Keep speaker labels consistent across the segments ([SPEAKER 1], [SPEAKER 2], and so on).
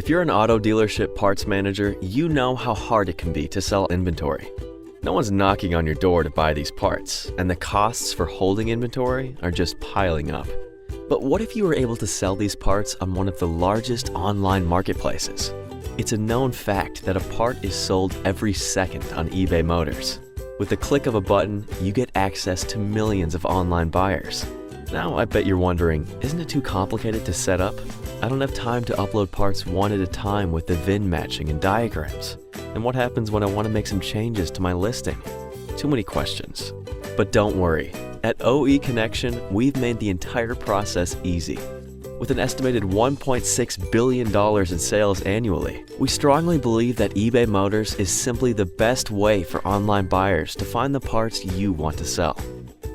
[SPEAKER 1] If you're an auto dealership parts manager, you know how hard it can be to sell inventory. No one's knocking on your door to buy these parts, and the costs for holding inventory are just piling up. But what if you were able to sell these parts on one of the largest online marketplaces? It's a known fact that a part is sold every second on eBay Motors. With the click of a button, you get access to millions of online buyers. Now, I bet you're wondering, isn't it too complicated to set up? I don't have time to upload parts one at a time with the VIN matching and diagrams. And what happens when I want to make some changes to my listing? Too many questions. But don't worry. At OE Connection, we've made the entire process easy. With an estimated $1.6 billion in sales annually, we strongly believe that eBay Motors is simply the best way for online buyers to find the parts you want to sell.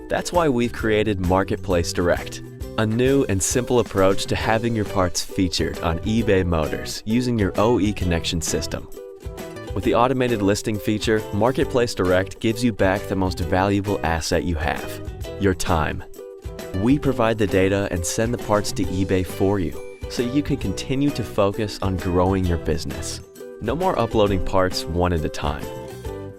[SPEAKER 1] That's why we've created MarketplaceDirect, a new and simple approach to having your parts featured on eBay Motors using your OE Connection system. With the automated listing feature, MarketplaceDirect gives you back the most valuable asset you have, your time. We provide the data and send the parts to eBay for you, so you can continue to focus on growing your business. No more uploading parts one at a time.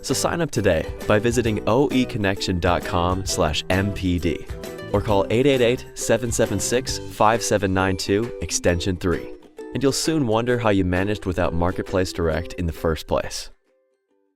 [SPEAKER 1] So sign up today by visiting oeconnection.com/MPD or call 888-776-5792 extension 3. And you'll soon wonder how you managed without MarketplaceDirect in the first place.